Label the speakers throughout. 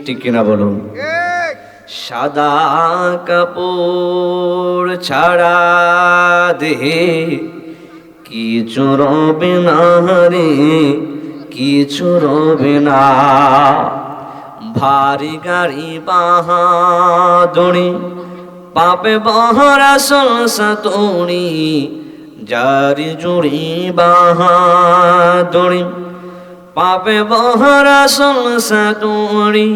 Speaker 1: ঠিক কিনা বলুন? সাদা কাপড় ছাড়া দেহে কিছু রবে না রে, কিছু রবে না। ভারী গাড়ি বাহাদুরি পাপে বহরা সংসা তোড়ি, জারি জুড়ি বাহাদুরি পাপে বহরা সংসা তোড়ি।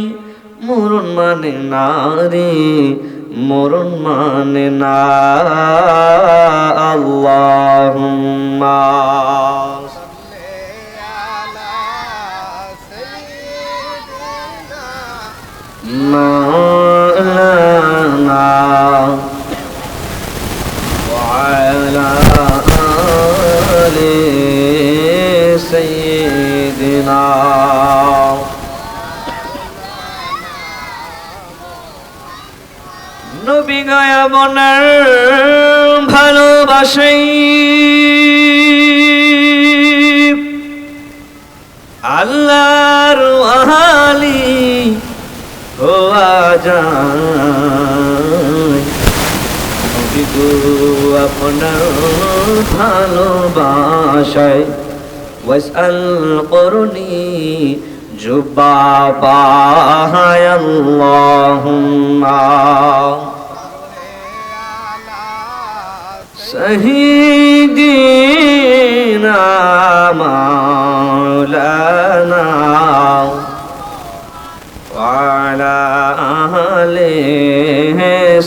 Speaker 1: মরণ মানে না রে, মরণ মানে না। আল্লাহুম্মা মাওলানা ওয়া আলা আলি সাইয়্যিদিনা। নবী গায়া মনের ভালোবাসাই আল্লাহর ওয়ালি হওয়া যায়। নবী গো আপনার ভালোবাসায় ওয়াসআল করনি জুবাবায় আল্লাহুম্মা সাইয়্যিদিনা মাওলানা ওয়া আলা আলি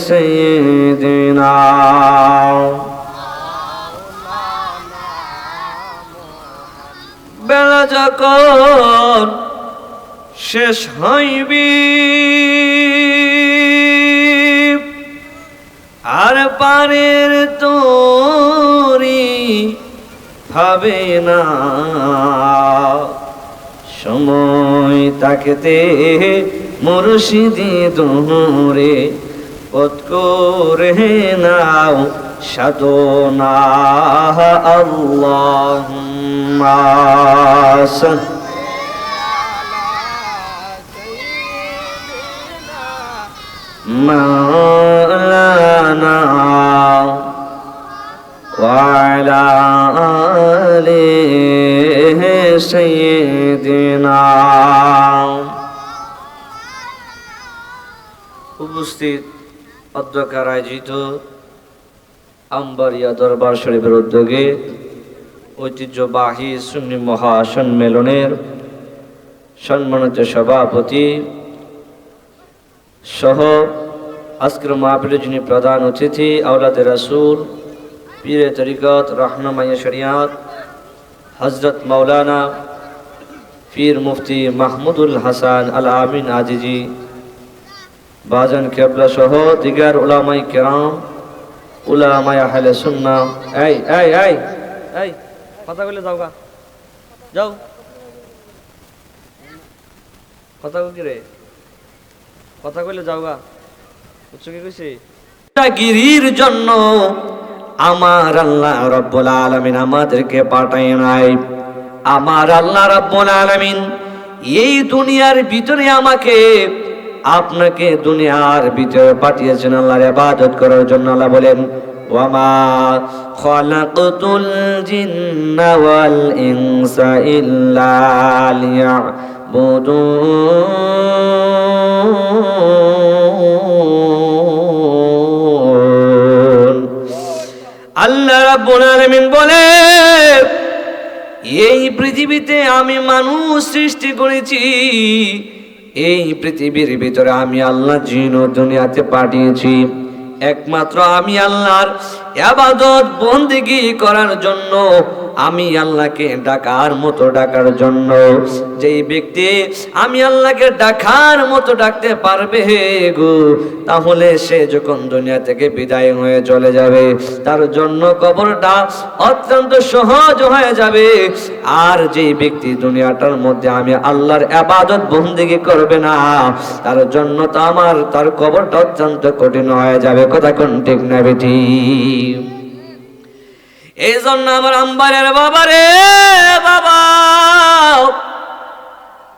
Speaker 1: সাইয়্যিদিনা। বেলা যখন শেষ হইবি আর পারের তোরি ভাবে না, সময় তাকেতে মুর্শিদি দোরে পথ করে নাও সাধনা। আল্লাহুম্মা মাওলানা ওয়া আলা আলি সাইয়্যিদিনা। উপস্থিত অধ্যক্ষের আয়োজিত আম্বারিয়া দরবার শরীফের উদ্যোগে ঐতিহ্যবাহী সুন্নি মহাসম্মেলনের সম্মানিত সভাপতি সহ আজকের মাহফিলে যিনি প্রধান অতিথি আওলাদে রাসূল পীরে তরিকত রাহনুমায়ে শরিয়াত হযরত মাওলানা পীর মুফতি মাহমুদুল হাসান আল আমিন আজিজি বাজান কেবলা সহ দিগার উলামায়ে কেরাম উলামায়ে আহলে সুন্নাহ। এই এই এই এই কথা বলে যাও গা, যাও কথা কি রে, কথা কইলে যাওগা বুঝছো কি কইছে? গিরির জন্য আমার আল্লাহ রাব্বুল আলামিন আমাদেরকে পাঠায় নাই। আমার আল্লাহ রাব্বুল আলামিন এই দুনিয়ার ভিতরে আমাকে আপনাকে দুনিয়ার ভিতরে পাঠিয়েছেন আল্লাহর ইবাদত করার জন্য। আল্লাহ বলেন ওয়ামা খালাকতুল জিন্না ওয়াল ইনসা ইল্লা লিয়াবুদুন। আল্লাহ রাব্বুল আলামিন বলে এই পৃথিবীতে আমি মানুষ সৃষ্টি করেছি, এই পৃথিবীর ভিতরে আমি আল্লাহ জিন ও দুনিয়াতে পাঠিয়েছি একমাত্র আমি আল্লাহর ইবাদত বন্দেগী করার জন্য, আমি আল্লাহকে ডাকার মতো ডাকার জন্য। যেই ব্যক্তি আমি আল্লাহকে ডাকার মতো ডাকতে পারবে গো, তাহলে সে যখন দুনিয়া থেকে বিদায় হয়ে চলে যাবে তার জন্য কবরটা অত্যন্ত সহজ হয়ে যাবে। আর যেই ব্যক্তি দুনিয়াটার মধ্যে আমি আল্লাহর ইবাদত বন্দেগী করবে না তার জন্য তো আমার তার কবরটা অত্যন্ত কঠিন হয়ে যাবে। কথা কোন ঠিক না বেটি? এই জন্য আমার আম্বারের বাবা রে বাবা,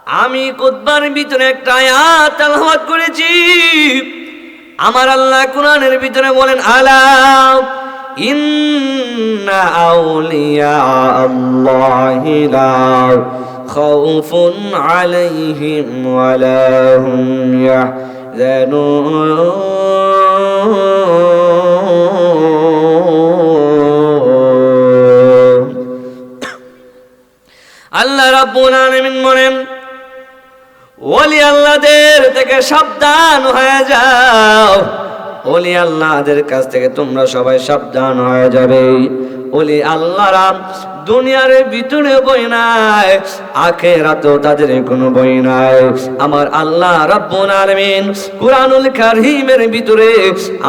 Speaker 1: আমি খুতবার ভিতরে একটা আয়াত তেলাওয়াত করেছি। আমার আল্লাহ কোরআনের ভিতরে বলেন, আলা ইন্না আউলিয়া আল্লাহি লা খাউফুন আলাইহিম ওয়া লা হুম ইয়াহজানুন। আল্লাহ রাব্বুল আলামিন বলেন, ওলি আল্লাহদের থেকে সাবধান হয়ে যাও। ওলি আল্লাহদের কাছ থেকে তোমরা সবাই সাবধান হয়ে যাবে। ওলি আল্লাহরা দুনিয়ার ভিতরে বই নাই, আখিরাতেও তাদের কোনো বই নাই। আমার আল্লাহ রাব্বুল আলামিন কুরআনুল কারীমের ভিতরে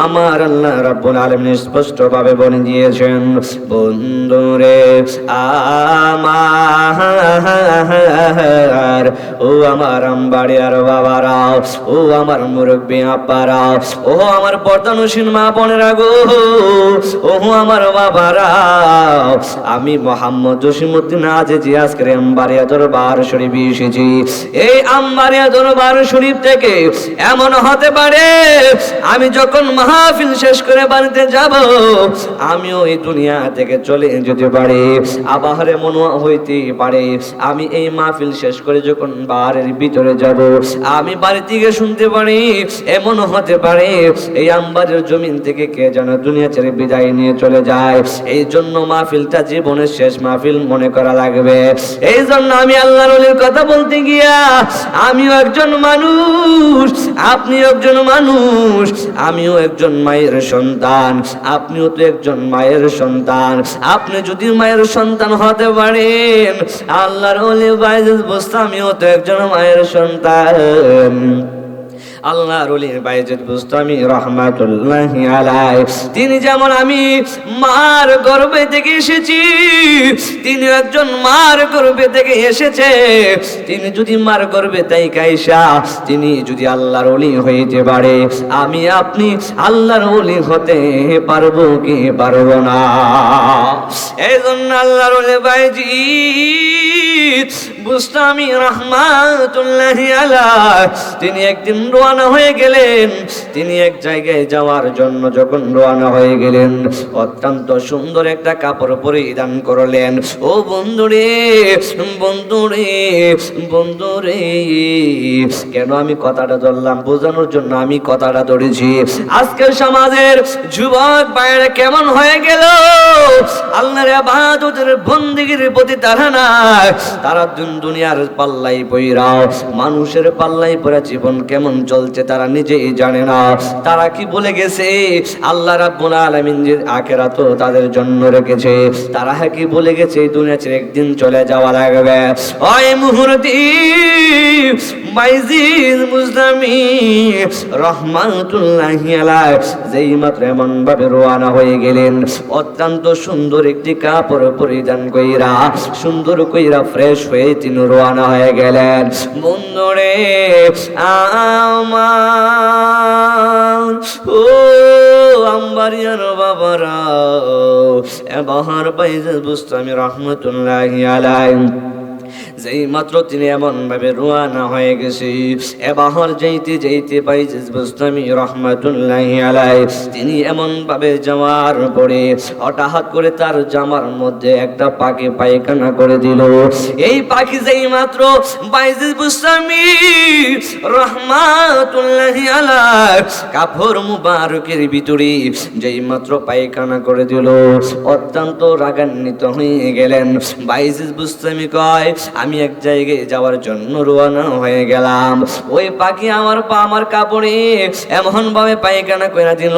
Speaker 1: আমার আল্লাহ রাব্বুল আলামিন স্পষ্ট ভাবে বলে দিয়েছেন, বন্ধুরে আমার, ও আমার আমবাড়িয়ার বাবারা, ও আমার মুরব্বী আপারা, ও আমার পর্দানসীন মা বোনেরা গো, ও আমার বাবারা, আমি মোহাম্মদ জসিমউদ্দিন আজিজি আজকে আমবাড়িয়া দরবার শরীফে এসেছি। এই আমবাড়িয়া দরবার শরীফ থেকে এমন হতে পারে আমি যখন মাহফিল শেষ করে বাড়িতে যাব, আমিও এই দুনিয়া থেকে চলে যেতে পারি। আবার এমন হইতে পারে আমি এই মাহফিল শেষ করে যখন বাড়ির ভিতরে যাব, আমি বাড়ি থেকে শুনতে পারি এমন হতে পারে এই আমবাড়ির জমিন থেকে কে যেন দুনিয়া ছেড়ে বিদায় নিয়ে চলে যায়। এই জন্য মাহফিলটা জীবনের শেষ মাহফিল মনে করা লাগবে। এই জন্য আমি আল্লাহর ওলির কথা বলতে গিয়া আমিও একজন মানুষ, আপনিও একজন মানুষ, আমিও একজন মায়ের সন্তান, আপনিও তো একজন মায়ের সন্তান। আপনি যদি মায়ের সন্তান হতে পারেন, আল্লাহর ওলি বাইজিদ বুস্তামিও তো একজন মায়ের সন্তান। আল্লাহর ওলি বাইজিদ বুস্তামি রাহমাতুল্লাহি আলাইহি তিনি যেমন আমি মার গর্ভে থেকে এসেছি, তিনি একজন মার গর্ভে থেকে এসেছে। তিনি যদি মার গর্ভে থেকে আইসা তিনি যদি আল্লাহর ওলি হইতে পারে, আমি আপনি আল্লাহর ওলি হতে পারবো কি পারবো না? এই জন্য আল্লাহর ওলি বাইজিদ বুস্তামি রাহমাতুল্লাহি আলাইহি তিনি একদিন রওনা হয়ে গেলেন। তিনি এক জায়গায় যাওয়ার জন্য যখন রওনা হয়ে গেলেন, অত্যন্ত সুন্দর একটা কাপড় পরিধান করলেন। ও বন্ধুরে, বন্ধুরে, বন্ধুরে, কেন আমি কথাটা ধরলাম? বোঝানোর জন্য আমি কথাটা ধরেছি। আজকের সমাজের যুবক ভাইয়েরা কেমন হয়ে গেল, আল্লাহর ইবাদতের বন্দেগীর প্রতি তারা নাই। তারা দুনিয়ার পাল্লাই পইরা, মানুষের পাল্লাই পড়া জীবন কেমন চলছে তারা নিজেই জানে না। তারা কি বলে গেছে আল্লাহ রাব্বুল আলামিন যে আখিরাতও তাদের জন্য রেখেছে, তারা কি বলে গেছে এই দুনিয়া ছেড়ে একদিন চলে যাওয়া লাগবে। ওই মুহূর্তে বাইজিদ বুস্তামি রাহমাতুল্লাহি আলাইহি যেই মাত্র এমন ভাবে রওনা হয়ে গেলেন, অত্যন্ত সুন্দর একটি কাপড় পরিধান কইরা, সুন্দর কইরা ফ্রেশ হয়ে তিনি রওনা হয়ে গেলেন। বন্ধুরে আমার, ও আমবাড়িয়ার বাবারা, এবার বাইজিদ বুস্তামি রাহমাতুল্লাহি আলাইহি যেই মাত্র তিনি এমন ভাবে রওনা হয়ে গেছে, এবার যেইতে যেইতে বাইজিদ বুস্তামি রাহমাতুল্লাহি আলাইহি তিনি এমন ভাবে যাওয়ার পরে হঠাৎ করে তার জামার মধ্যে একটা পাখি পায়খানা করে দিল। এই পাখি যেই মাত্র বাইজিদ বুস্তামি রাহমাতুল্লাহি আলাইহি কাপড় মুবারকের ভিতরে যেই মাত্র পায়খানা করে দিল, অত্যন্ত রাগান্বিত হয়ে গেলেন। বাইজিদ বুস্তামি কয়, আমি এক জায়গায় যাওয়ার জন্য রওনা হয়ে গেলাম, ওই পাখি আমার পা আমার কাপড়ে এমন ভাবে পায়খানা করে দিল,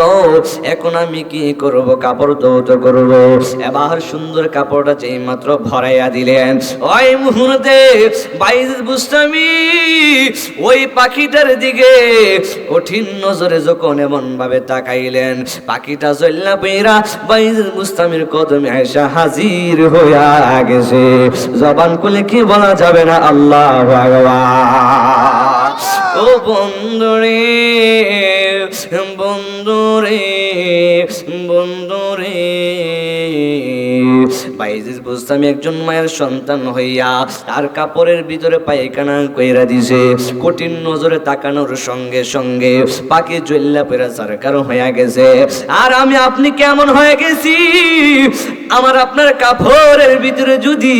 Speaker 1: এখন আমি কি করব? কাপড় ধৌত করব। এবার সুন্দর কাপড়টা যেই মাত্র ভরাইয়া দিলেন, ওই মুহূর্তে বাইজিদ বুস্তামি ওই পাখিটার দিকে কঠিন নজরে যখন এমন ভাবে তাকাইলেন, পাখিটা জল্লা পেরা বাইজিদ বুস্তামির কদমে আয়েশা হাজির হইয়া গেছে। জবান খুলে কি বলা যাবে না আল্লাহু আকবার। ও বন্ধুরে, বন্ধুরে, বন্ধুরে, বাইজিদ বুস্তামি একজন মায়ের সন্তান হইয়া তার কাপড়ের ভিতরে পায়খানা কইরা দিছে। কঠিন নজরে তাকানোর সঙ্গে সঙ্গে পাখি জ্বল্লা পেরা সরকার হয়ে গেছে। আর আমি আপনি কেমন হয়ে গেছি? আমার আপনার কাপড়ের ভিতরে যদি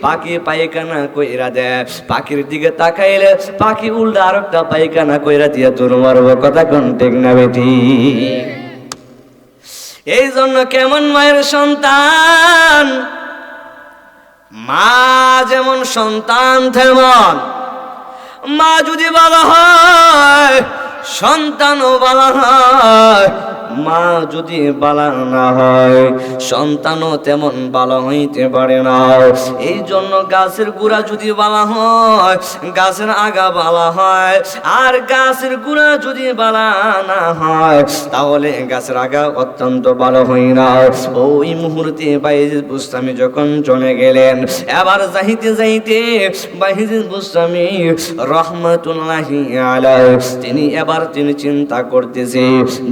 Speaker 1: পাখি পায়খানা কইরা দেয়, পাখির দিকে তাকাইলে পাখি উল্টা আর একটা পায়খানা কইরা দিয়ে তোর মারব। কথা কোন ঠিক না বেটি? এই জন্য কেমন মায়ের সন্তান, মা যেমন সন্তান তেমন। মা যদি বলা হয় সন্তানও বলা হয়, মা যদি বালা না হয় সন্তানও তেমন ভালো হইতে পারে না। এই জন্য গাছের গোড়া যদি বালা হয় গাছের আগা বালা হয়, আর গাছের গোড়া যদি বালা না হয় তাহলে গাছের আগা অত্যন্ত ভালো হয় না। ওই মুহূর্তে বাইজিদ বুস্তামি যখন চলে গেলেন, এবার যাইতে যাইতে বাইজিদ বুস্তামি রহমাতুল্লাহি আলাইহি তিনি চিন্তা করতেছে,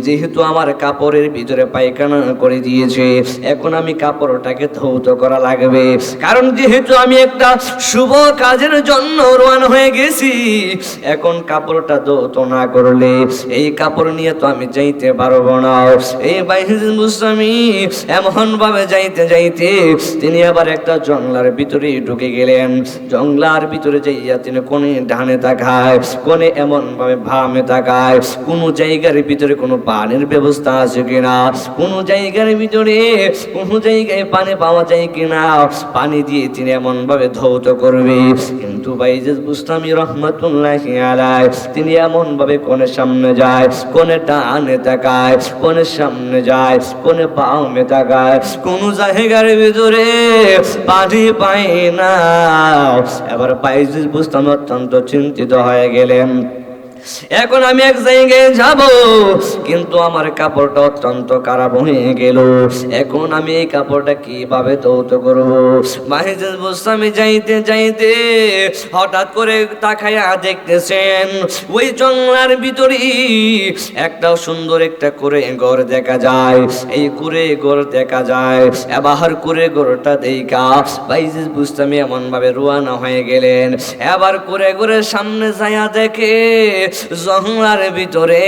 Speaker 1: যেহেতু আমার কাপড়ের ভিতরে পায়খানা করে দিয়েছে, এখন আমি কাপড়টাকে ধৌত করা লাগবে। কারণ যেহেতু আমি একটা শুভ কাজের জন্য রওনা হয়ে গেছি, এখন কাপড়টা ধৌত না করলে এই কাপড় নিয়ে তো আমি যাইতে পারবো না। এই বাইজিদ বুস্তামি এমন ভাবে যাইতে যাইতে তিনি আবার একটা জঙ্গলার ভিতরে ঢুকে গেলেন। জঙ্গলার ভিতরে যাইয়া তিনি কোণে ডানে তাকায়, কোণে এমন ভাবে বামে তাকায়, কোন জায়গার ভিতরে কোনো পানির ব্যবস্থা আছে কিনা, কোন জায়গার ভিতরে কোন জায়গায় পানি পাওয়া যায় কিনা, পানি দিয়ে তিনি এমন ভাবে ধৌত করবে। কিন্তু বাইজিদ বুস্তামি রহমাতুল্লাহি আলাইহি তিনি এমন ভাবে কোণের সামনে যায়, কোণে ডানে তাকায়, কোণের সামনে যায়, কোণে বামে তাকায়, কোন জায়গার ভিতরে পানি পায় না। এবার বাইজিদ বুস্তামি অত্যন্ত চিন্তিত হয়ে গেলেন, এখন আমি এক জায়গায় যাব কিন্তু আমার কাপড়টা অত্যন্ত খারাপ হয়ে গেল, এখন আমি এই কাপড়টা কিভাবে ধৌত করব? বাইজিদ বুস্তামি যাইতে যাইতে হঠাৎ করে তাকায়া দেখতেছেন ওই জঙ্গলার ভিতরে একটা সুন্দর একটা করে ঘর দেখা যায়। এই করে ঘর দেখা যায়, এবার করে ঘরটা দেখা বাইজিদ বুস্তামি এমন ভাবে রওনা হয়ে গেলেন। এবার করে ঘরে সামনে যায়া দেখে জঙ্গলার ভিতরে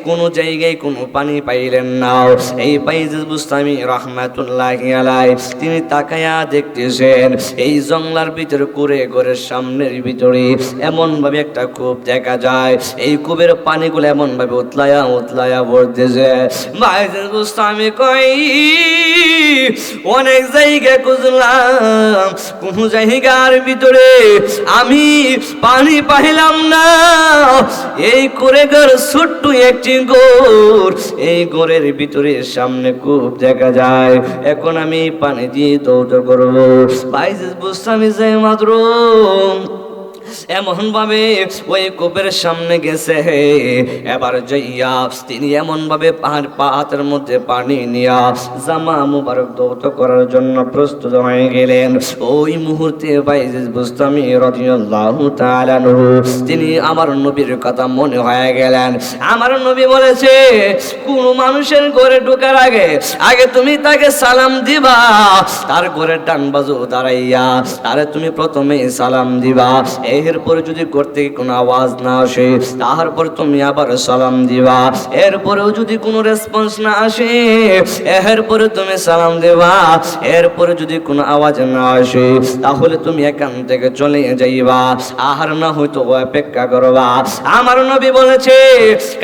Speaker 1: কোনো জায়গায় কোনো পানি পাইলেন না। এই বাইজিদ বুস্তামি রহমাতুল্লাহি আলাইহি তিনি তাকায়া দেখতেছেন এই জঙ্গলার ভিতরে করে ঘরের সামনের ভিতরে এমন ভাবে একটা কূপ দেখা যায়। এই কূপের পানিগুলো এমন ভাবে উতলায়া উতলায়া পড়তেছে। বাইজিদ বুস্তামি কই অনেক জায়গা খুঁজলাম, কোন জায়গার ভিতরে আমি পানি পাইলাম না। এই করে ঘর ছোট্ট একটি ঘর, এই ঘরের ভিতরে সামনে কূপ দেখা যায়, এখন আমি পানি দিয়ে ধৌত করবো। বাইজিদ বুস্তামি যাই মাত্র এমন ভাবে ওই কূপের সামনে গেছে, এবার যাইয়া তিনি এমন ভাবে হাতের মধ্যে পানি নিয়া জামা মুবারক ধৌত করার জন্য প্রস্তুত হয়ে গেলেন। ওই মুহূর্তে বাইজিদ বুস্তামি রাদিয়াল্লাহু তাআলা আনহু তিনি আমার নবীর কথা মনে হয়ে গেলেন। আমার নবী বলেছে, কোন মানুষের ঘরে ঢোকার আগে আগে তুমি তাকে সালাম দিবা, তার ঘরের ডান বাজু দাঁড়াইয়া তারে তুমি প্রথমে সালাম দিবা। এরপরে যদি ঘর থেকে কোনো আওয়াজ না আসে তারপর তুমি আবার সালাম দিবা। এরপরেও যদি কোনো রেসপন্স না আসে এরপরে তুমি সালাম দেবা। এরপরে যদি কোনো আওয়াজ না আসে তাহলে তুমি এখান থেকে চলে যাইবা, আর না হয়তো অপেক্ষা করবা। আমার নবী বলেছে,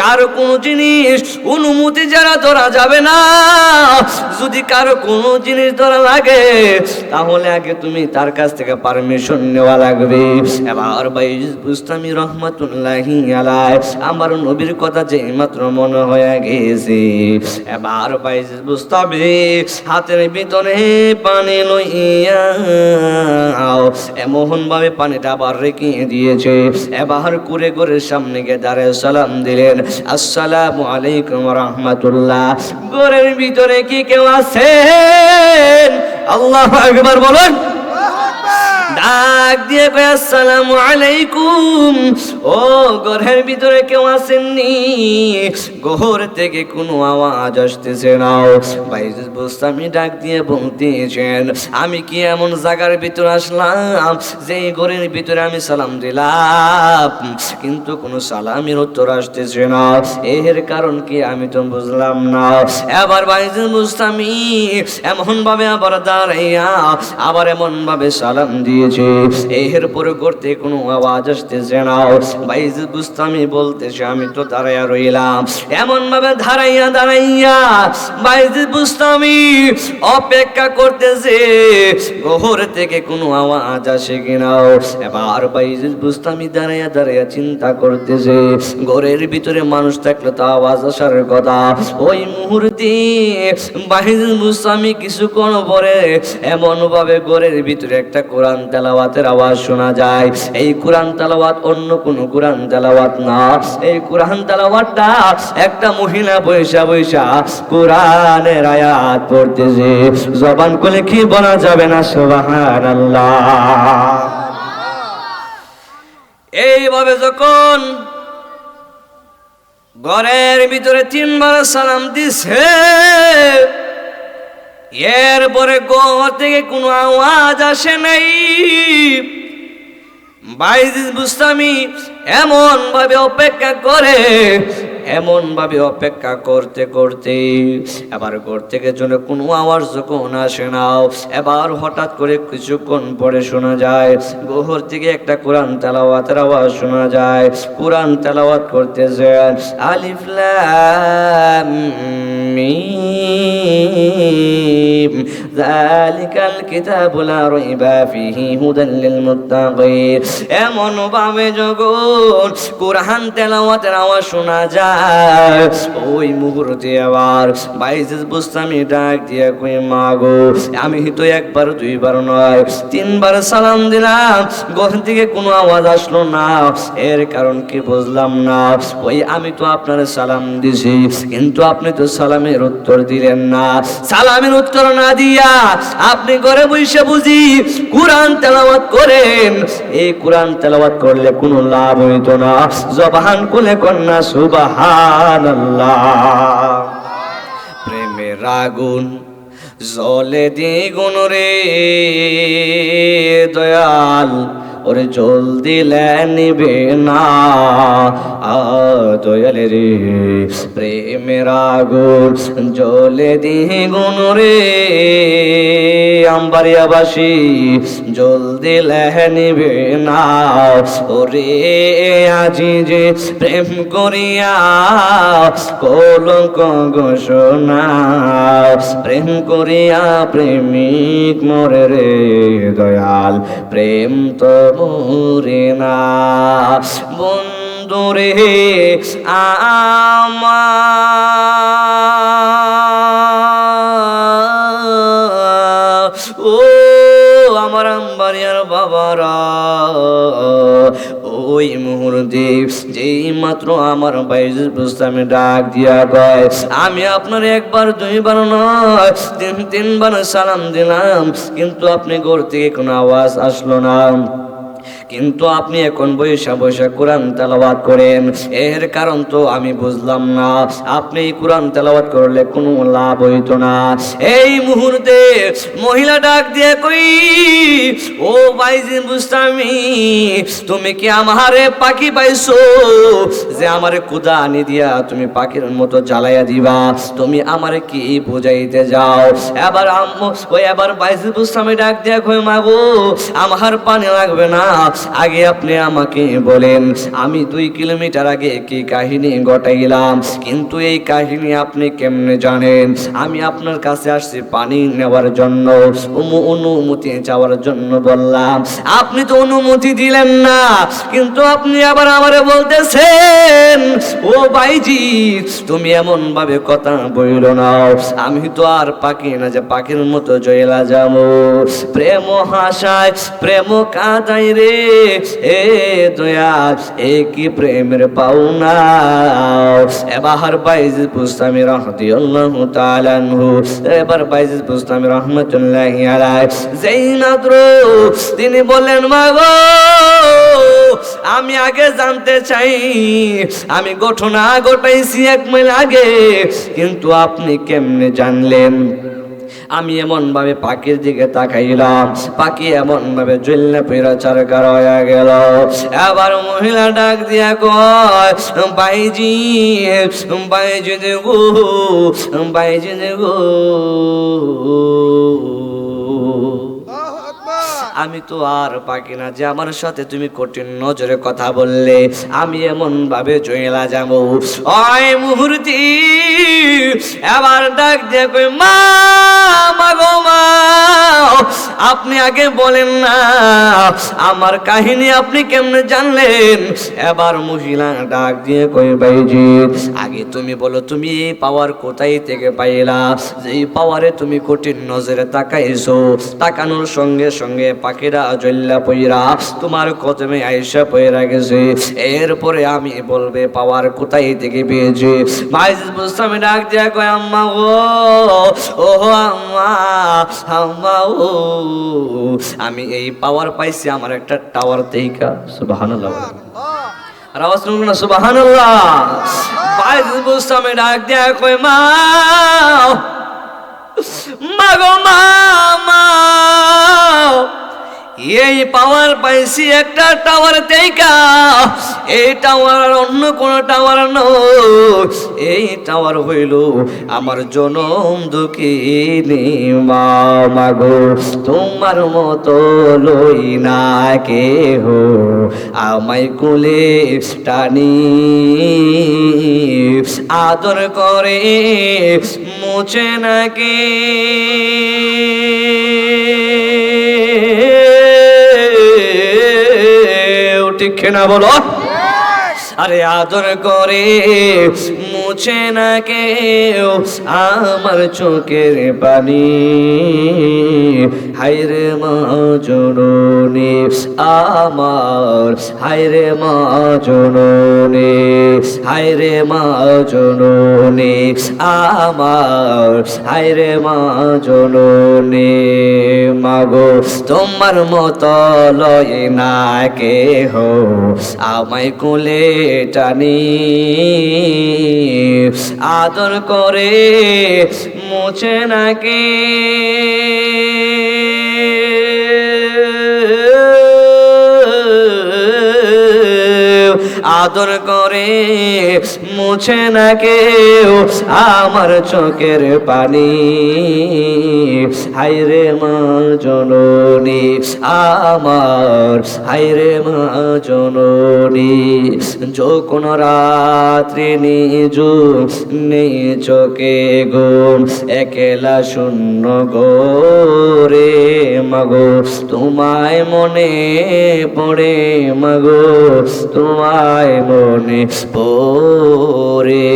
Speaker 1: কারো কোনো জিনিস অনুমতি যারা ধরা যাবে না, যদি কারো কোনো জিনিস ধরা লাগে তাহলে আগে তুমি তার কাছ থেকে পারমিশন নেওয়া লাগবে। এবার বাইজিদ বুস্তামি রহমাতুল্লাহি আলাইহি আমার নবীর কথা যে মাত্র মনে হয়ে গেছে, এবার বাইজিদ বুস্তামি হাতের ভিতরে পানি লইয়া এমন ভাবে পানিটা আবার রেখে দিয়েছে। এবার করে করে সামনে গিয়ে দাঁড়ায় সালাম দিলেন, আসসালামু আলাইকুম রাহমাতুল্লাহ। ঘরের ভিতরে কি কেউ আছেন? আল্লাহু আকবার বলেন। ডাক দিয়ে কয় আসসালামু আলাইকুম। ও ঘরের ভিতরে কেউ আসেননি? ঘর থেকে কোনো আওয়াজ আসতেছে না। বাইজিদ বুস্তামি ডাক দিয়ে বলতেছেন, আমি কি এমন জায়গার ভিতরে আসলাম যে ঘরের ভিতরে আমি সালাম দিলাম কিন্তু কোনো সালামের উত্তর আসতেছে না? এর কারণ কি আমি তো বুঝলাম না। এবার বাইজিদ বুস্তামি এমন ভাবে আবার দাঁড়াইয়া আবার এমন ভাবে সালাম দিয়েছে, এরপরে করতে কোনো আওয়াজ আসতেছে না। বাইজিদ বুস্তামি বলতেছে, আমি তো দাঁড়াইয়া রইলাম। এমন ভাবে দাঁড়াইয়া বাইজিদ বুস্তামি অপেক্ষা করতেছে ঘর থেকে কোনো আওয়াজ আসে কিনা। এবার বাইজিদ বুস্তামি দাঁড়াইয়া চিন্তা করতেছে, ঘরের ভিতরে মানুষ থাকলে তো আওয়াজ আসার কথা। ওই মুহূর্তে বাইজিদ বুস্তামি কিছুক্ষণ পরে এমন ভাবে ঘরের ভিতরে একটা কোরআন তেলাওয়াতের আওয়াজ শোনা যায়। এই কোরআন তেলাওয়াত অন্য কোন কোরআন তেলাওয়াত না, এই কোরআন তেলাওয়াতটা একটা মহিলা বৈশা কোরআনের আয়াত পড়তেছে। জবান খুলে কি বলা যাবে না সুবহানাল্লাহ। এইভাবে যখন ঘরের ভিতরে 3 বার সালাম দিছে, এরপরে ঘর থেকে কোনো আওয়াজ আসে নাই। বাইজিদ বুস্তামি এমন ভাবে অপেক্ষা করতে এবার ঘর থেকে যেন কোনো আওয়াজ যখন আসে না, এবার হঠাৎ করে কিছুক্ষণ পরে শোনা যায় ঘর থেকে একটা কোরআন তেলাওয়াতের আওয়াজ শোনা যায়। কোরআন তেলাওয়াত করতেছেন, আলিফ লাম মিম যালিকাল কিতাবু লা রাইবা ফীহি হুদাল লিল মুত্তাকিন। এমন ভাবে যখন কোরআন তেলাওয়াতের আওয়াজ শোনা যায়, ওই মুহূর্তে আবার বাইজিদ বুস্তামি ডাক দিয়ে কই, মা গো, আমি তো 1 বার 2 বার নয় 3 বার সালাম দিলাম, ঘর থেকে কোনো আওয়াজ আসলো না। এর কারণ কি বুঝলাম না। ওই আমি তো আপনার সালাম দিছি কিন্তু আপনি তো সালামের উত্তর দিলেন না। সালামের উত্তর না দিয়া আপনি ঘরে বসে বুঝি কোরআন তেলাওয়াত করেন। এই কোরআন তেলাওয়াত করলে কোনো লাভ হইতো না। জবান খুলে কন্যা সুবহানাল্লাহ। প্রেমের আগুন জ্বলে দ্বিগুণ রে দয়াল, ওরে জল দিলে নিবে না দয়াল রে। প্রেমের আগুন জ্বলে দ্বিগুণ রে আম্বারিয়াবাসী, জল দিলে নিবে না। ওরে আজি যে প্রেম করিয়া কলঙ্ক ঘোষণা, প্রেম করিয়া প্রেমিক মরে রে দয়াল, প্রেম তো মরে না। বন্ধুরে আমার আম্বারিয়ার বাবারা, ওই মুহূর্তে যেই মাত্র আমার বাইজিদ বুস্তামি ডাক দিয়া কয়, আমি আপনার 1 বার 2 বার নয় 3 বার সালাম দিলাম কিন্তু আপনি ঘর থেকে কোনো আওয়াজ আসলো না। কিন্তু আপনি এখন বৈশা কোরআন তেলাওয়াত করেন, এর কারণ তো আমি বুঝলাম না। আপনি কোরআন তেলাওয়াত করলে কোনো লাভ হইতো না। এই মুহূর্তে মহিলা ডাক দিয়ে কই, ও বাইজিদ বুস্তামি, তুমি কি আমারে পাখি পাইছো যে আমারে কুদা আনি দিয়া তুমি পাখির মতো জ্বালাইয়া দিবা? তুমি আমারে কি বুঝাইতে যাও? এবার বাইজিদ বুস্তামি ডাক দিয়া কই, মাগো, আমার পানি লাগবে না, আগে আপনি আমাকে বলেন আমি 2 কিলোমিটার আগে কি কাহিনী ঘটাইলাম, কিন্তু এই কাহিনী আপনি কেমনে জানেন? আমি আপনার কাছে আসছি পানি নেওয়ার জন্য, অনুমতি চাওয়ার জন্য বললাম, আপনি তো অনুমতি দিলেন না। কিন্তু আপনি আবার আমারে বলতেছেন, ও ভাইজি তুমি এমন ভাবে কথা বইল না, আমি তো আর পাখি না যে পাখির মতো জয়লা যাবো। প্রেম হাসায় প্রেম কাঁদাই রে এ দয়াল এ কি প্রেমের পাওনা। এবার বাইজিদ বুস্তামি রাদিয়াল্লাহু তাআলা আনহু, এবার বাইজিদ বুস্তামি রাহমাতুল্লাহি আলাইহি যেই মাত্র তিনি বলেন মা গো আমি আগে জানতে চাই, আমি ঘটনা ঘটাইছি 1 মাইল আগে, কিন্তু আপনি কেমনে জানলেন? আমি এমন ভাবে পাখির দিকে তাকাইলাম, পাখি এমন ভাবে জ্বললে পেরা চারকার হয়ে গেল। এবার মহিলা ডাক দিয়া কয় বাইজি বাইজি দেবো বাইজি দেবো। আমি তো আর পাকি না যে আমার সাথে তুমি কঠিন নজরে কথা বললে আমি এমন ভাবে চইলা যাব। ওই মুহূর্তে এবার ডাক দিয়ে কই মা গো মা আপনি আগে বলেন না আমার কাহিনী আপনি কেমনে জানলেন? এবার মহিলা ডাক দিয়ে কই ভাইজি আগে তুমি বলো তুমি এই পাওয়ার কোথায় থেকে পাইলা, যে এই পাওয়ারে তুমি কঠিন নজরে তাকাইছো, তাকানোর সঙ্গে সঙ্গে পাখিরা জ্বল্লা পইরা তোমার কদমে আয়েশা পইরা গেছে, এরপরে আমি বলবে পাওয়ার কোথায় থেকে পেয়েছি। বাইজিদ বুস্তামি ডাক দিয়া কয় আম্মা ও আম্মা আম্মা ও আমি এই পাওয়ার পাইছি আমার একটা টাওয়ার থেকে। সুবহানাল্লাহ আর আওয়াজ শুনুন না সুবহানাল্লাহ। বাইজিদ বুস্তামি ডাক দিয়া কয় মা গো মা এই পাওয়ার পাইছি একটা টাওয়ার থেকে, এই টাওয়ার আর অন্য কোন টাওয়ার নয়, এই টাওয়ার হইল আমার জনম দুঃখিনী মা গো তোমার মতো লই না কেহ আমায় কোলে টানি আদর করে মুছে না কে ঠিক না বলো? আরে আদর করে মুছে না কেউ আমার চোখের পানি, হায়রে মা জননী আমার, হায়রে মা জননী, হায়রে মা জননী আমার, হায়রে মা জননী মাগো তোমার মতো লয় না কেহ আমায় কোলে টানি আদর করে মুছে না কে আদর করে মুছে না কেউ আমার চোখের পানি, হায়রে মা জননী আমার, হায়রে মা জননী যখন রাত্রি নিজু নেই চোখে ঘুম একলা শূন্য গোরে মাগো তোমায় মনে পড়ে মাগো তোমায় মনে পড়ে।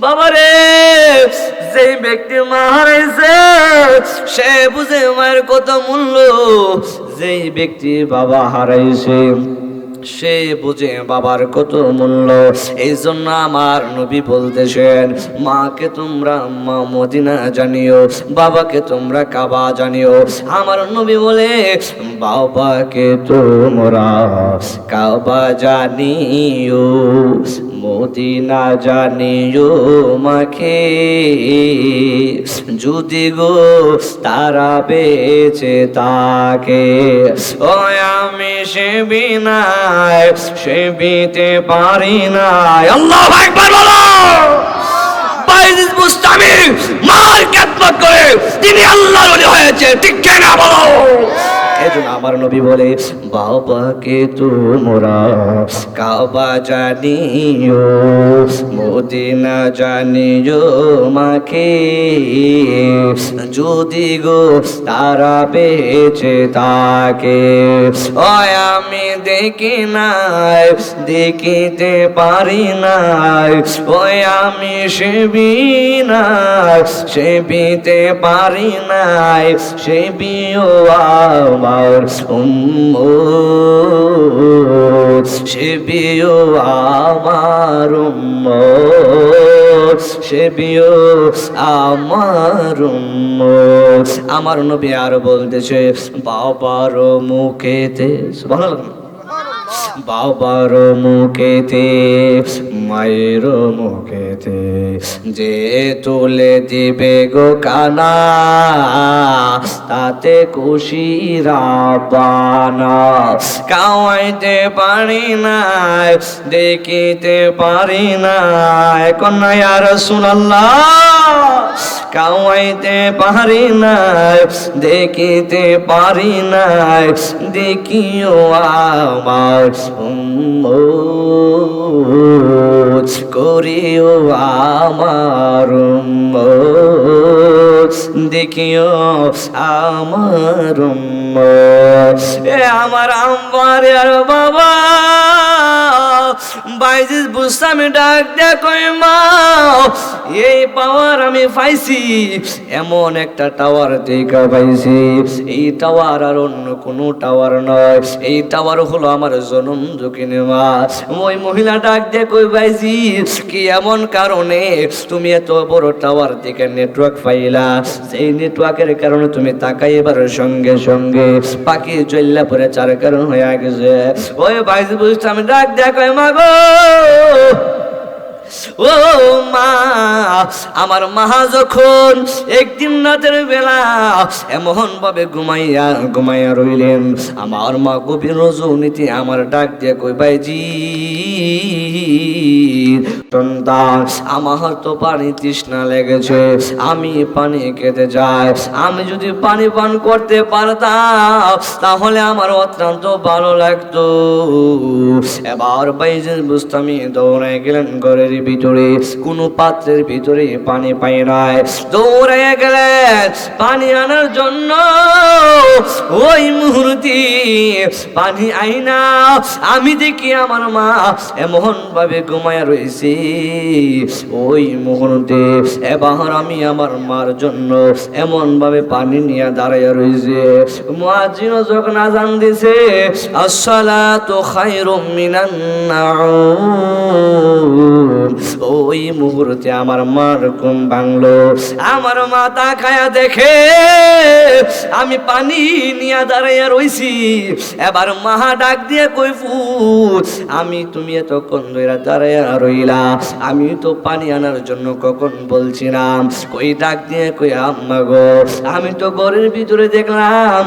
Speaker 1: বাবারে যেই ব্যক্তি মা হারাইছে সে বুঝে মায়ের কত মূল্য, যেই ব্যক্তি বাবা হারাইছে সে বুঝে বাবার কত মূল্য। এই জন্য আমার নবী বলতেছেন মাকে তোমরা মা মদিনা জানিও, বাবাকে তোমরা কাবা জানিও। আমার নবী বলে বাবাকে তোমরা কাবা জানিও, মদিনা জানিও মাকে যদি গো তারা বেঁচে তাকে। ও আমি সে বিনা সে বিতে পারি না। আল্লাহু আকবার বলো। বাইজিদ বুস্তামি মার খেদমত করে তিনি আল্লাহর ওলি হয়েছে, ঠিক না বলো? এজন্য আমার নবী বলে বাবাকে তোমরা কাবা জানিও, মদিনা জানিও মাকে যদি গো তারা বেঁচে তাকে। ও আমি দেখি নাই দেখিতে পারি নাই, ওই আমি সেবি নাই সেবিতে পারি নাই, সেবিও আমার সে প্রিয় আমার উম্মত, সে প্রিয় আমার উম্মত। আমার নবী আর বলতেছে বাবার মুখেতে, সুবহানাল্লাহ, বাবার মুখেতে মায়ের মুখেতে যে তুলে দিবে গো কানা, তাতে খুশি রাব্বানা। কাওয়াইতে পারি না, দেখিতে পারি না, এখন না ইয়া রাসূলুল্লাহ, কাওয়াইতে পারি না, দেখিতে পারি না, দেখিও আমার উম্মত, করিও আমার উম্মত, দেখিও আমার উম্মত। এ আমার আম্বার আর বাবা বাইজিস বুসামি ডাক দে কই মা, এই পাওয়ার আমি পাইছি, এমন একটা টাওয়ার দেখা পাইছি, এই টাওয়ার আর অন্য কোনো টাওয়ার নয়, এই টাওয়ার হলো আমার জনম দুঃখিনী মা। ওই মহিলা ডাক দে কই বাইজি, কি এমন কারণে তুমি এত বড় টাওয়ার থেকে নেটওয়ার্ক পাইলা, সেই নেটওয়ার্কের কারণে তুমি তাকাই এবার সঙ্গে সঙ্গে পাখি চল্লা পরে চার কারণ হয়ে গেছে। ওই বাইজি বুঝতে আমি ডাক দে কই মা গো, ও মা, আমার মা যখন একদিন রাতের বেলা এমন ভাবে ঘুমাইয়া রইলেন, আমার মা গভীর রজনীতে আমার ডাক দিয়ে কই বাইজি সন্তান, আমার তো পানি তৃষ্ণা লেগেছে, আমি পানি খেতে যাই, আমি যদি পানি পান করতে পারতাম তাহলে আমার অত্যন্ত ভালো লাগতো। এবার বাইজি বুঝতামি দৌড়ায় গেলেন ঘরের ভিতরে, কোন পাত্রের ভিতরে পানি পাই নাই, দৌড়ে গেলেন পানি আনার জন্য। ওই মুহূর্তে পানি আইনা আমি দেখি আমার মা এমন ভাবে ঘুমায়া রয়েছে, ওই মুহূর্তে এবার আমি আমার মার জন্য এমন ভাবে পানি নিয়ে দাঁড়াইয়া রয়েছে। মুয়াজ্জিন যখন আযান দিছে আসসালাতু খায়রুম মিনান নাউম, ওই মুহূর্তে আমার মার ঘুম ভাঙলো। আমার মা তাকায়া দেখে আমি পানি নিয়ে দাঁড়াইয়া রইছি। এবার মা ডাক দিয়ে কই ফুট, আমি তুমি এতক্ষণ ধরে দাঁড়াইয়া রইলা, আমি তো পানি আনার জন্য কখন বলছিলাম, কই ডাক দিয়ে কই আম্মা গো, আমি তো ঘরের ভিতরে দেখলাম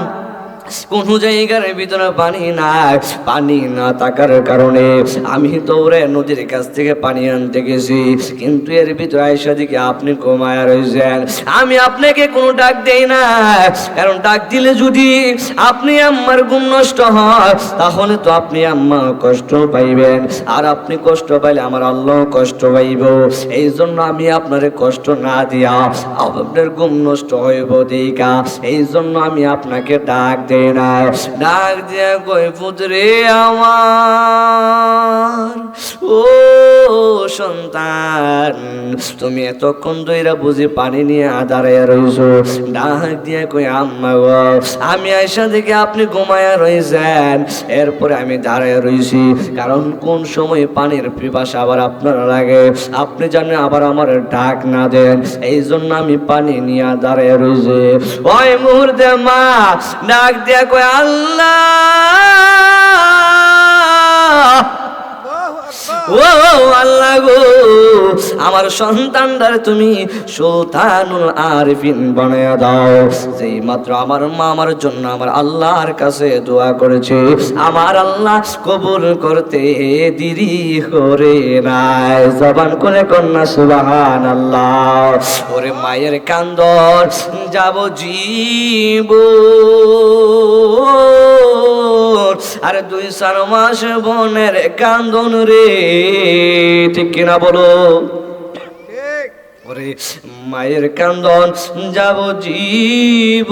Speaker 1: কোন জায়গার ভিতরে পানি নাই, পানি না থাকার কারণে আমি দৌড়ে নদীর কাছ থেকে পানি আনতে গেছি, কিন্তু এর ভিতরে আয়সা দিকে আপনি ঘুমায়া রয়েছেন, আমি আপনাকে কোনো ডাক দেই না, কারণ ডাক দিলে যদি আপনি আম্মার ঘুম নষ্ট হয় তাহলে তো আপনি আম্মা কষ্ট পাইবেন, আর আপনি কষ্ট পাইলে আমার আল্লাহ কষ্ট পাইব, এই জন্য আমি আপনার কষ্ট না দিয়া আপনার ঘুম নষ্ট হইব দেখা, এই জন্য আমি আপনাকে ডাক দেই না। ডাক দিয়া কই পুত্রে আমার, ও সন্তান, তুমি এতক্ষণ ধইরা বুঝি পানি নিয়ে দাঁড়াইয়া রইছো, ডাক দিয়া কই আম্মা গো, আমি আয়সা দেখে আপনি ঘুমায়া রইছেন, এরপরে আমি দাঁড়াইয়া রইছি, কারণ কোন সময় পানির পিপাসা আবার আপনার লাগে, আপনি জানেন আবার আমার ডাক না দেন, এই জন্য আমি পানি নিয়ে দাঁড়াইয়া রইছি। ওই মুহূর্তে মা ডাক দিয়া কই আল্লাহ, ও আল্লাহ গো, আমার সন্তানটার তুমি সুলতানুল আরিফিন বানায়া দাও। যেই মাত্র আমার মা আমার জন্য আমার আল্লাহর কাছে দোয়া করেছে, আমার আল্লাহ কবুল করতে দেরি করে নাই, জবান করে কন্যা সুবহানাল্লাহ। ওরে মায়ের কান্দন যাব জীব, আর 2-4 মাস বোনের কান্দন রে, ঠিক কিনা বলো? ওরে মায়ের কান্দন যাব জীব,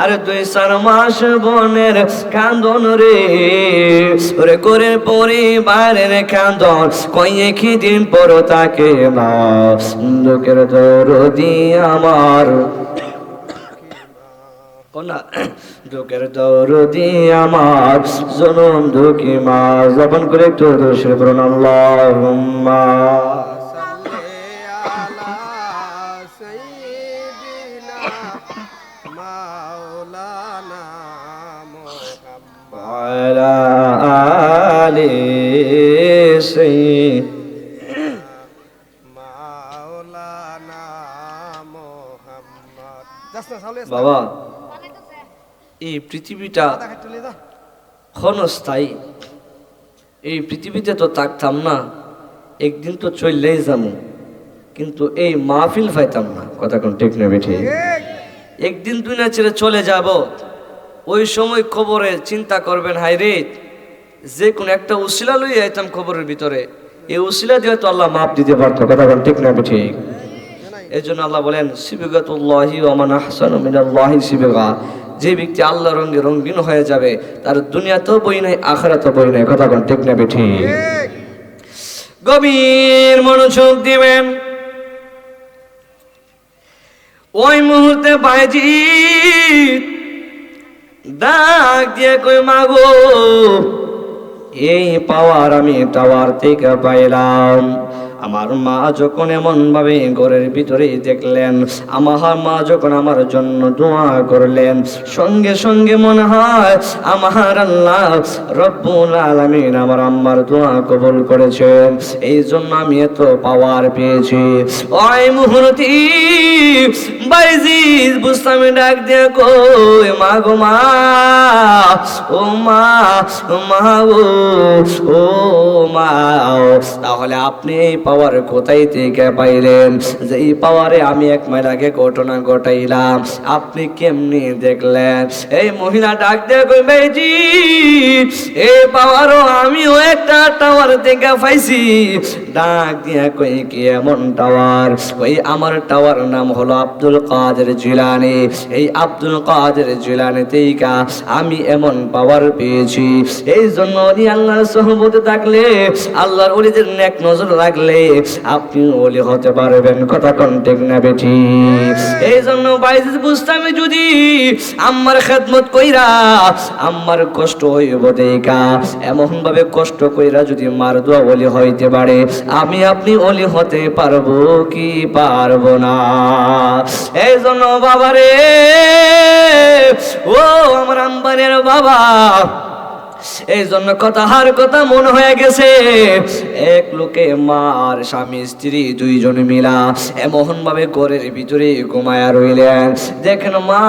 Speaker 1: আর 2-4 মাস বোনের কান্দন রে, ওরে করে পরিবারের কান্দন কয়েক দিন পর তাকে মা দুঃখের দরদি আমার, কোনা দুঃখের দরদি আমার জনম দুঃখী মা জবান করে একটু দোষের পড়ুন আল্লাহুম্মা
Speaker 2: সাল্লি আলা সাইয়্যিদিনা মাওলানা মুহাম্মদ
Speaker 1: ওয়ালা আলি সাইয়্যিদ
Speaker 2: মাওলানা মুহাম্মদ যাসনা সালে
Speaker 1: বাবা এই পৃথিবীটা ক্ষণস্থায়ী, এই পৃথিবীতে তো থাকতাম না, একদিন তো চললেই যাবো, কিন্তু এই মাহফিল পাইতাম না। কথা কোন ঠিক নেবে ঠিক? একদিন দুনিয়া ছেড়ে চলে যাব, ওই সময় খবরে চিন্তা করবেন, হায় রে যে কোনো একটা উসিলা লইয়া আইতাম খবরের ভিতরে, এই উসিলা দিয়ে তো আল্লাহ মাফ দিতে পারতো। কথা কোন ঠিক নেবে ঠিক? এই জন্য আল্লাহ বলেন সিবগাতুল্লাহি ওয়া মান আহসানু মিনাল্লাহি সিবগা, যে ব্যক্তি আল্লাহ রঙে রঙিন হয়ে যাবে তার দুনিয়াতেও বই নাই আখিরাতেও বই নাই। কথা কোন ঠিক নেবে ঠিক? গভীর মনোযোগ দিবেন। ওই মুহূর্তে বাইজি ডাক দিয়ে কই মাগো এই পাওয়ার আমি টাওয়ার থেকে পাইলাম। আমার মা যখন এমন ভাবে ঘরের ভিতরে দেখলেন, আমার মা যখন আমার জন্য দোয়া করলেন, সঙ্গে সঙ্গে মনে হয় আমার আল্লাহ রব্বুল আলামিন আমার আম্মার দোয়া কবুল করেছেন, এই জন্য আমি এত পাওয়ার পেয়েছি। ওই মুহূর্তে বাইজি বুঝতামি ডাক দিয়ে কই মা গো মা, ও মা, মা ও মা, তাহলে আপনি এই পাওয়ার কোথায় থেকে পাইলেন? যে এই পাওয়ারে আমি 1 মাইল আগে ঘটনা ঘটাইলাম, আপনি কেমনি দেখলেন? এই মহিলা ডাক দিয়ে কই ভাইজি এই পাওয়ারও আমিও একটা টাওয়ার থেকে পাইছি। ডাক দিয়ে কই কি এমন টাওয়ার? ওই আমার টাওয়ার নাম হলো আব্দুল কাদের জিলানী। এই আব্দুল কাদের জিলানী থেকে আমি এমন পাওয়ার পেয়েছি। এই জন্য আল্লাহর সহবতে থাকলে, আল্লাহর ওলিদের নেক নজর রাখলে আপনি ওলি হতে পারবেন। কথা কোন ঠিক না বেঠি? এই জন্য বাইজি বুঝতাম যদি আম্মার খেদমত কইরা আম্মার কষ্ট হইব দেখা, এমন ভাবে কষ্ট কইরা যদি মার দোয়া ওলি হইতে পারে, আমি আপনি ওলি হতে পারবো কি পারবো না? এই জন্য বাবারে, ও আমার আম্বারের বাবা, এই জন্য কথা হার কথা মনে হয়ে গেছে। এক লোকে মা আর স্বামী স্ত্রী দুইজন মিলা এমন ভাবে ঘরের ভিতরে ঘুমায়া রইলেন। দেখেন মা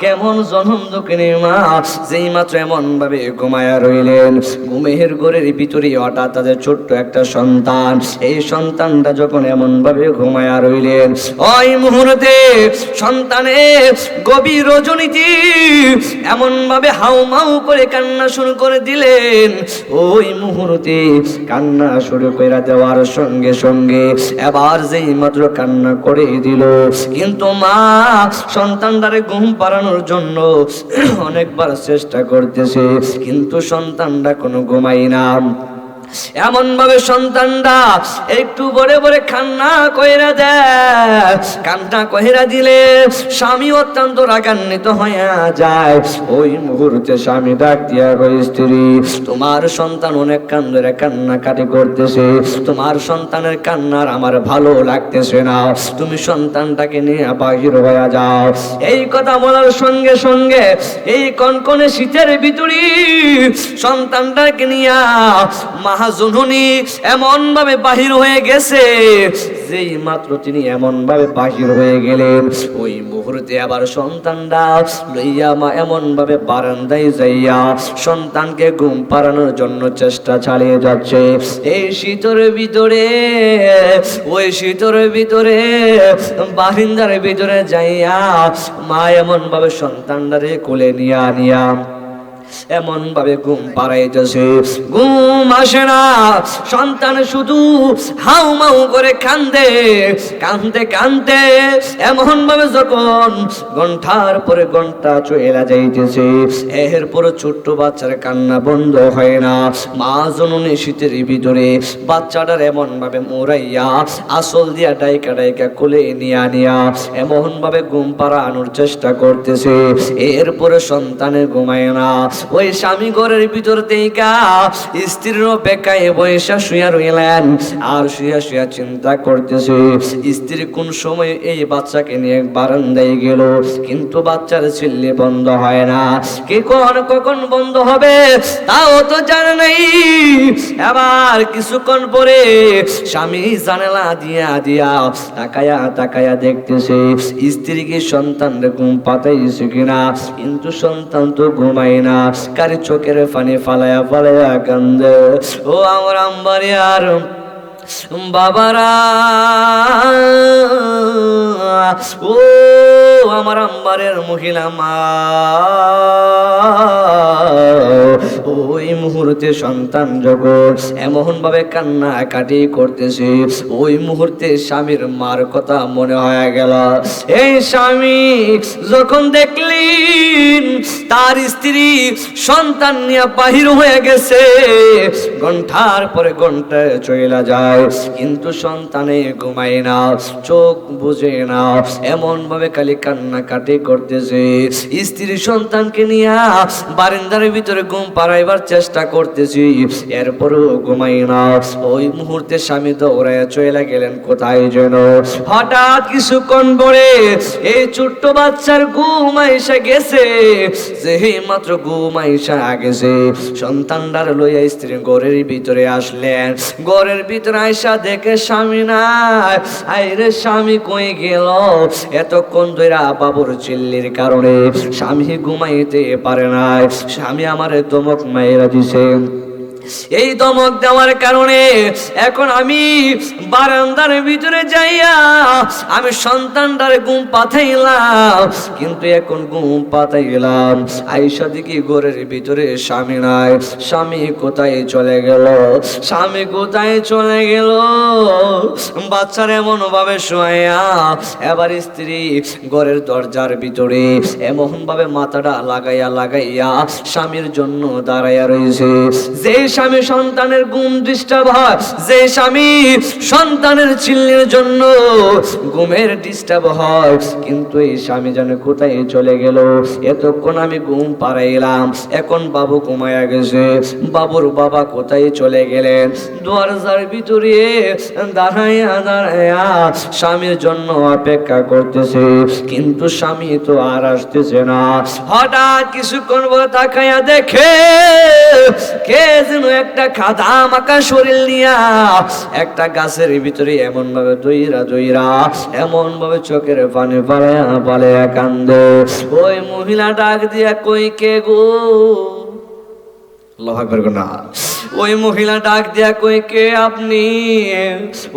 Speaker 1: কেমন জনম দুঃখিনী মা, যেই মাত্র এমন ভাবে ঘুমায়া রইলেন, ঘুমের ঘরের ভিতরে হঠাৎ তাদের ছোট্ট একটা সন্তান, এই সন্তানটা যখন এমন ভাবে ঘুমায়া রইলেন, ওই মুহূর্তে সন্তানের গভীর রজনীতি এমন ভাবে হাউমাউ করে কান্না শুরু করে দিলেন। ওই মুহূর্তে কান্না শুরু করে দেওয়ার সঙ্গে সঙ্গে এবার যেই মাত্র কান্না করে দিল, কিন্তু মা সন্তানটারে ঘুম পাড়ানোর জন্য অনেকবার চেষ্টা করতেছে, কিন্তু সন্তানটা কোনো ঘুমাই না। এমন ভাবে সন্তানটা একটু বড়ে বড়ে কান্না কইরা দেয়। কান্না কইরা দিলে স্বামী অত্যন্ত রাগান্বিত হইয়া যায়। ওই মুহূর্তে স্বামী ডাক দিয়া কই স্ত্রী, তোমার সন্তান অনেক কান্দরে কান্নাকাটি করতেছে, তোমার সন্তানের কান্নার আমার ভালো লাগতেছে না, তুমি সন্তানটাকে নিয়ে বাহির হয়ে যাও। এই কথা বলার সঙ্গে সঙ্গে এই কনকনে শীতের ভিতরে সন্তানটাকে নিয়ে মহাজননী এমন ভাবে বাহির হয়ে গেছে। যেই মাত্র তিনি এমন ভাবে বাহির হয়ে গেলেন, ওই মুহূর্তে আবার সন্তানটা লইয়া মা এমন ভাবে বারান্দায় যাইয়া সন্তানকে ঘুম পাড়ানোর জন্য চেষ্টা চালিয়ে যাচ্ছে। এই শীতের ভিতরে, ওই শীতের ভিতরে বারিন্দার ভিতরে যাইয়া মা এমন ভাবে সন্তানটারে কোলে নিয়া এমন ভাবে ঘুম পাড়াইতেছে, ঘুম আসে না। সন্তান শুধু হাউমাউ করে কান্দে, কান্দতে কান্দতে এমন ভাবে যখন ঘন্টার পরে ঘন্টা চলে যাইতেছে, এরপর ছোট্ট বাচ্চার কান্না বন্ধ হয় না। মা জননী শীতের ভিতরে বাচ্চাটার এমন ভাবে মোড়াইয়া আসল দিয়া ডাইকা ডাইকা কোলে নিয়া এমন ভাবে ঘুম পাড়ানোর চেষ্টা করতেছে। এরপরে সন্তানের ঘুমায় না। ওই স্বামী ঘরের ভিতর থেকে স্ত্রীর বেকায় বয়সা শুয়া রইলেন, আর শুয়া শুয়া চিন্তা করতেছে স্ত্রী কোন সময় এই বাচ্চাকে নিয়ে বারান্দায় গেল, কিন্তু বাচ্চার ছেলে বন্ধ হয় না। কি কখন বন্ধ হবে তাও তো জানে নাই। আবার কিছুক্ষণ পরে স্বামী জানালা দিয়া দিয়া তাকায়া তাকায়া দেখতেছে স্ত্রীকে সন্তানরে ঘুম পাতাইছে কিনা, কিন্তু সন্তান তো ঘুমায় না। কারি চোখের পানি ফালায়া ফালায়া কান্দে। ও আমার আম্বারে আর বাবারা, ও আমার আম্বারের মহিলা মা, ওই মুহূর্তে সন্তান যখন এমন ভাবে কান্না কাটি করতেছে, ওই মুহূর্তে স্বামীর মার কথা মনে হয়ে গেল। এই স্বামী যখন দেখলেন তার স্ত্রী সন্তান নিয়ে বাহির হয়ে গেছে, ঘন্টার পরে ঘন্টা চলে যায়, কিন্তু সন্তানে ঘুমায় না, চোখ বুঝে না, এমন ভাবে খালি কান্না কাটি করতেছে। স্ত্রী সন্তানকে নিয়ে বারান্দার ভিতরে ঘুম পাড়াইবার চেষ্টা করতেছি, এরপরও ঘুমাই না। ওই মুহূর্তে স্বামী দৌড়াইয়া চলে গেলেন কোথায় যেন। হঠাৎ কিছুক্ষণ পরে এই ছোট্ট বাচ্চার ঘুম আইসা গেছে। যেই মাত্র ঘুম আইসা গেছে, সন্তানটার লইয়া স্ত্রী ঘরের ভিতরে আসলেন। ঘরের ভিতরে আইসা দেখে স্বামী নাই। আইরে স্বামী কই গেল? এতক্ষণ ধরে বাবুর চিল্লির কারণে স্বামী ঘুমাইতে পারে নাই। স্বামী আমারে ধমক মাইরা দিছে। এই ধমক দেওয়ার কারণে এখন আমি বারান্দার ভিতরে যাইয়া আমি সন্তানটার ঘুম পাঠাইলাম, কিন্তু এখন ঘুম পাঠাইলাম আইসা দেখি ঘরের ভিতরে স্বামী নাই। স্বামী কোথায় চলে গেল? স্বামী কোথায় চলে গেল? বাচ্চার এমন ভাবে শোয়া, এবার স্ত্রী ঘরের দরজার ভিতরে এমন ভাবে মাথাটা লাগাইয়া লাগাইয়া স্বামীর জন্য দাঁড়াইয়া রয়েছে। যে স্বামী সন্তানের ঘুম ডিস্টার্ব হয়, যে স্বামী সন্তানের চিল্লির জন্য ঘুমের ডিস্টার্ব হয়, কিন্তু এই স্বামী জানে কোথায় চলে গেল। এতক্ষণ আমি ঘুম পাড়াইলাম, এখন বাবু ঘুমায়া গেছে। বাবুর বাবা কোথায় চলে গেলেন? দরজার ভিতরে দাঁড়াইয়া দাঁড়াইয়া স্বামীর জন্য অপেক্ষা করতেছে, কিন্তু স্বামী তো আর আসতেছে না। হঠাৎ কিছুক্ষণ পরে তাকাইয়া দেখে কে যেন একটা খাদা মাখা শরীর নিয়া একটা গাছের ভিতরে এমন ভাবে দইরা দইরা এমন ভাবে চোখের পানি পালায়া পালায়া কান্দে। ওই মহিলা ডাক দিয়া কই কে গো? আল্লাহু আকবার না। ওই মহিলা ডাক দিয়া কই কে আপনি?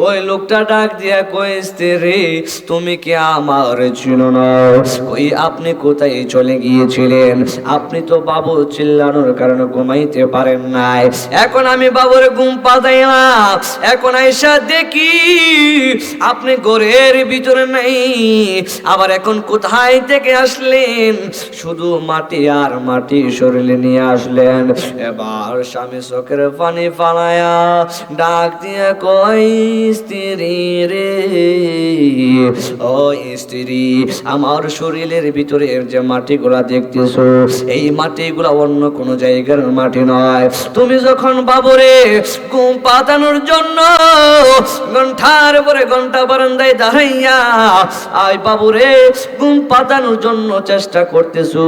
Speaker 1: ওই লোকটা ডাক দিয়া কই স্ত্রী তুমি কি আমার চিনো না? কই আপনি কোথায় চলে গিয়েছিলেন? আপনি তো বাবু চিল্লানোর কারণে ঘুমাইতে পারেন নাই। এখন আমি বাবুর ঘুম পাতাইলাম, এখন আইসা দেখি আপনি ঘরের ভিতরে নাই। আবার এখন কোথায় থেকে আসলেন? শুধু মাটি আর মাটি শরীরে নিয়ে আসলেন। এবার স্বামী চোখের পানি ফালায়া ডাক দিয়ে কই স্ত্রী রে, ও স্ত্রী আমার শরীরের ভিতরে যে মাটিগুলা দেখতেছো, এই মাটিগুলা অন্য কোনো জায়গার মাটি নয়। তুমি যখন বাবুরে ঘুম পাতানোর জন্য ঘন্টার পরে ঘন্টা বারান্দায় দাঁড়াইয়া আই বাবুরে ঘুম পাতানোর জন্য চেষ্টা করতেছো,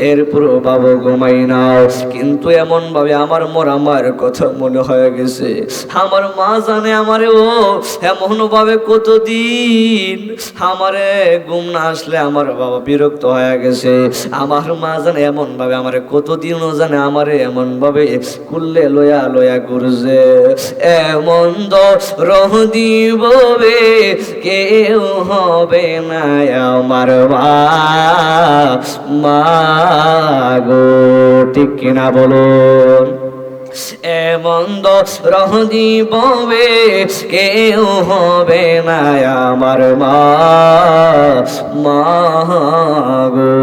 Speaker 1: এরপরও বাবু ঘুমাই নাও, কিন্তু এমন ভাবে আমার মরা মায়ের কথা মনে হয়ে গেছে। আমার মা জানে আমারে ও এমন ভাবে কতদিন আমারে ঘুম না আসলে আমার বাবা বিরক্ত হয়ে গেছে। আমার মা জানে এমন ভাবে আমারে কতদিন ও জানে আমারে এমন ভাবে কুল্লে লয়া লয়া করছে। এমন দরহ দিববে কেউ হবে না আমার মা গো, ঠিক কিনা বলুন? এমন দরহ দিববে কেউ হবে না আমার মা গো।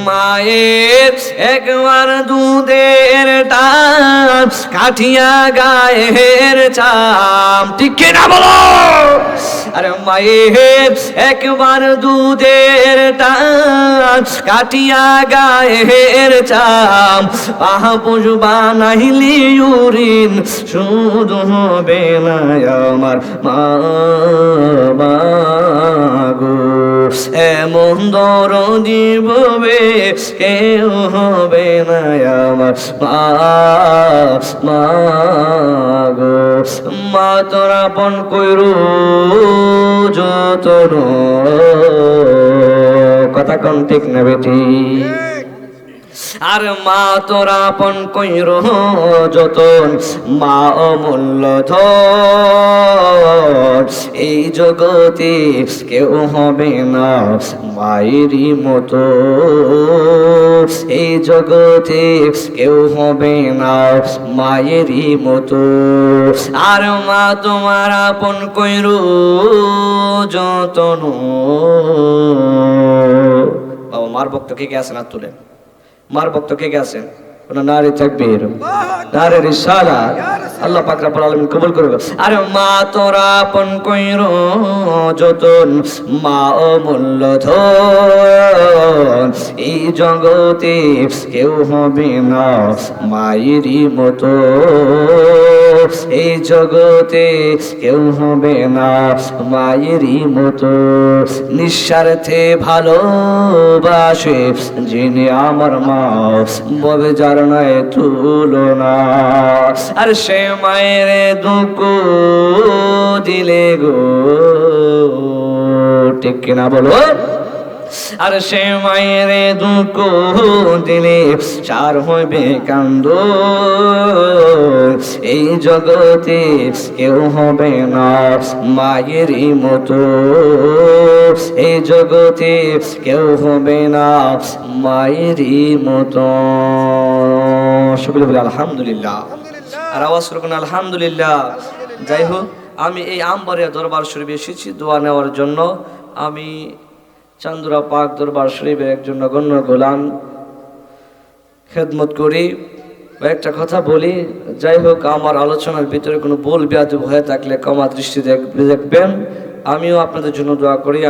Speaker 1: মায়ের একবার দুধের টান কাঠিয়া গায়ের চাম, ঠিক কিনা বলো? আরে মায়ের একবার দুধের টান কাঠিয়া গায়ের চাম, পাহা পশু বানাইলি ইউরিন শুধু হবে না আমার মা গো। এমন দরদি ববে কেউ হবে না আমার মা গো। মা তোর আপন কইরু যতন, কথা কোন ঠিক না বেটি? আর মা তোর আপন কইর যতন, মা অমূল্য ধন। এই জগতে কেউ হবে না মায়েরই মতো, এই জগতে কেউ হবে না মায়েরই মতো। আর মা তোমার আপন কইর যতন। বাবা মার ভক্ত কে আছেন? আর তুলেন। মার ভক্ত কে আছেন? নারী তাকবীর, নারী রিসালাত, আল্লাহ পাক রব্বুল আলামিন কবুল করবে। আরে মা তোরা আপন কইর যতন, মা অমূল্য ধন। এই জগতে কেউ হবে না মায়েরই মতো, এই জগতে কেউ হবে না মায়েরই মতো। নিঃস্বার্থে ভালোবাসে যিনি আমার মা, ববে যার নয় তুলনা। আর সে মায়ের দুঃখ দিলে গো, ঠিক কিনা বলো? আর সে মায়ের দুঃখ দিলে চার হইবে কান্দ। এই জগতে কেউ হবে না মায়েরই মতো, এই জগতে কেউ হবে না মায়েরই মতো। সকলে বলে আলহামদুলিল্লাহ। আর আওয়াজ করুন আলহামদুলিল্লাহ। যাই হোক, আমি এই আমবাড়িয়া দরবার শরীফে এসেছি দোয়া নেওয়ার জন্য। আমি চান্দুরা পাক দরবার শরীফের একজন নগণ্য গোলাম, খেদমত করি বা একটা কথা বলি। যাই হোক, আমার আলোচনার ভিতরে কোনো ভুল বেয়াদব হয়ে থাকলে ক্ষমা দৃষ্টি দেখবেন। আমিও আপনাদের জন্য দোয়া করি।